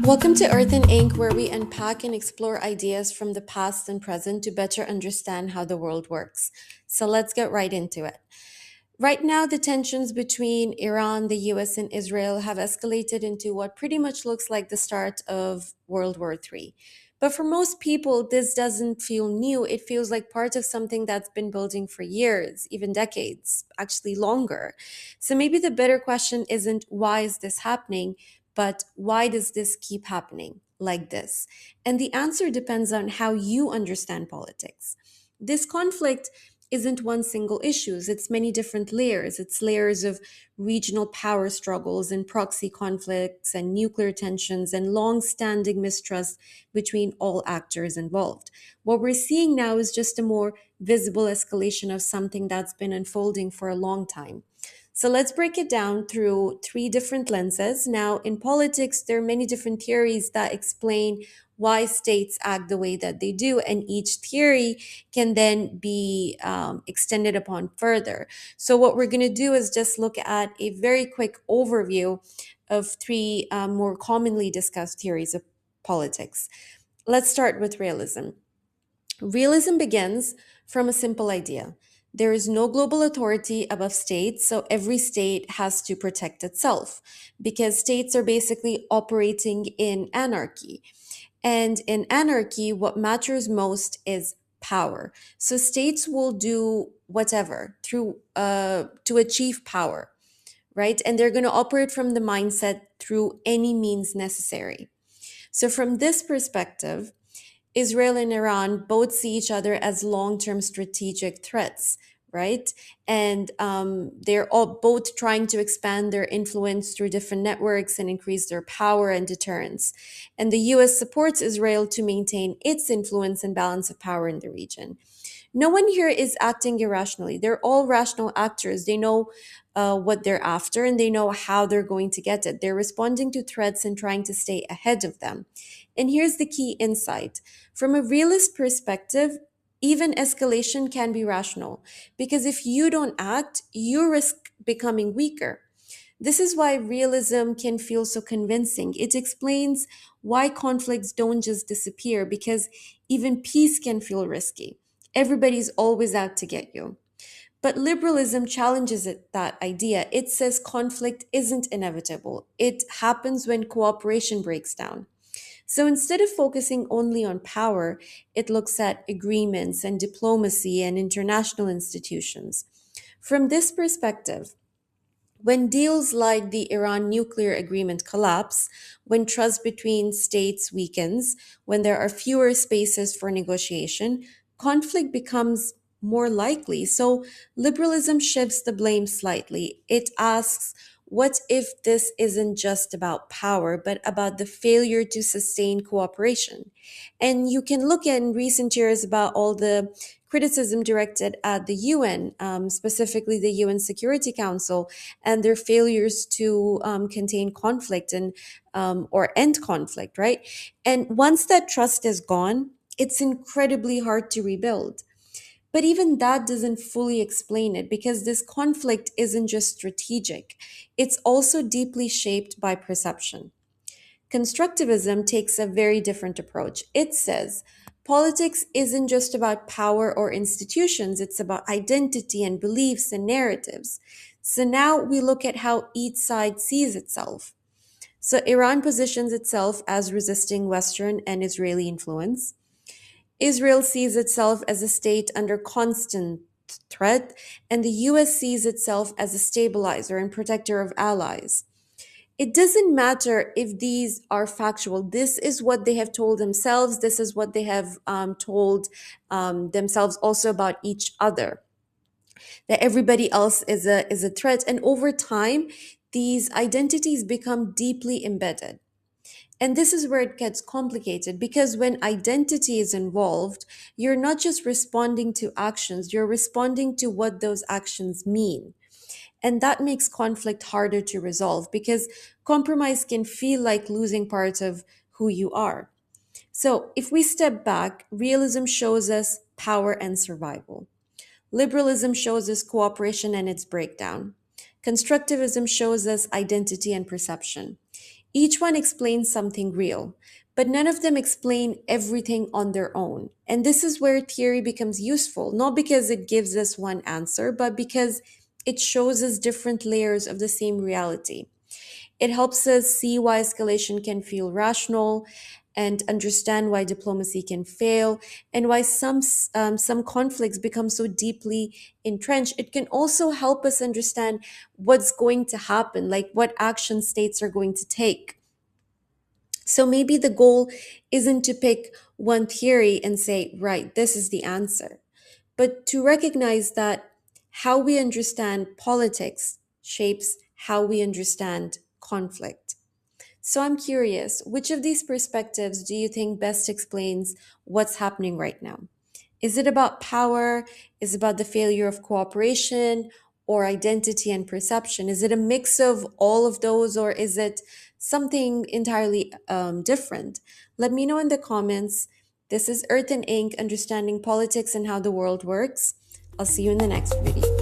Welcome to Earth and Ink, where we unpack and explore ideas from the past and present to better understand how the world works. So let's get right into it. Right now, the tensions between Iran, the US, and Israel have escalated into what pretty much looks like the start of World War III. But for most people, this doesn't feel new. It feels like part of something that's been building for years, even decades, actually longer. So maybe the better question isn't why is this happening, but why does this keep happening like this? And the answer depends on how you understand politics. This conflict isn't one single issue. It's many different layers. It's layers of regional power struggles and proxy conflicts and nuclear tensions and long-standing mistrust between all actors involved. What we're seeing now is just a more visible escalation of something that's been unfolding for a long time. So let's break it down through three different lenses. Now, in politics, there are many different theories that explain why states act the way that they do, and each theory can then be extended upon further. So, what we're going to do is just look at a very quick overview of three more commonly discussed theories of politics. Let's start with realism. Realism begins from a simple idea. There is no global authority above states, so every state has to protect itself because states are basically operating in anarchy. And in anarchy, what matters most is power. So states will do whatever to achieve power, right? And they're going to operate from the mindset through any means necessary. So from this perspective, Israel and Iran both see each other as long-term strategic threats, right? And they're all both trying to expand their influence through different networks and increase their power and deterrence. And the US supports Israel to maintain its influence and balance of power in the region. No one here is acting irrationally. They're all rational actors. They know what they're after and they know how they're going to get it. They're responding to threats and trying to stay ahead of them. And here's the key insight. From a realist perspective, even escalation can be rational because if you don't act, you risk becoming weaker. This is why realism can feel so convincing. It explains why conflicts don't just disappear because even peace can feel risky. Everybody's always out to get you. But liberalism challenges that idea. It says conflict isn't inevitable. It happens when cooperation breaks down. So instead of focusing only on power, it looks at agreements and diplomacy and international institutions. From this perspective, when deals like the Iran nuclear agreement collapse, when trust between states weakens, when there are fewer spaces for negotiation, conflict becomes more likely. So liberalism shifts the blame slightly. It asks, what if this isn't just about power, but about the failure to sustain cooperation? And you can look at in recent years about all the criticism directed at the UN, specifically the UN Security Council, and their failures to contain conflict and or end conflict, right? And once that trust is gone, it's incredibly hard to rebuild. But even that doesn't fully explain it because this conflict isn't just strategic, it's also deeply shaped by perception. Constructivism takes a very different approach. It says politics isn't just about power or institutions, it's about identity and beliefs and narratives. So now we look at how each side sees itself. So Iran positions itself as resisting Western and Israeli influence. Israel sees itself as a state under constant threat, and the US sees itself as a stabilizer and protector of allies. It doesn't matter if these are factual. This is what they have told themselves. This is what they have told themselves also about each other. That everybody else is a threat, and over time, these identities become deeply embedded. And this is where it gets complicated because when identity is involved, you're not just responding to actions, you're responding to what those actions mean. And that makes conflict harder to resolve because compromise can feel like losing part of who you are. So, if we step back, realism shows us power and survival. Liberalism shows us cooperation and its breakdown. Constructivism shows us identity and perception. Each one explains something real, but none of them explain everything on their own. And this is where theory becomes useful, not because it gives us one answer, but because it shows us different layers of the same reality. It helps us see why escalation can feel rational and understand why diplomacy can fail and why some conflicts become so deeply entrenched. It can also help us understand what's going to happen, like what action states are going to take. So maybe the goal isn't to pick one theory and say, right, this is the answer, but to recognize that how we understand politics shapes how we understand conflict. So I'm curious, which of these perspectives do you think best explains what's happening right now? Is it about power? Is it about the failure of cooperation or identity and perception? Is it a mix of all of those or is it something entirely different? Let me know in the comments. This is Earth and Ink, understanding politics and how the world works. I'll see you in the next video.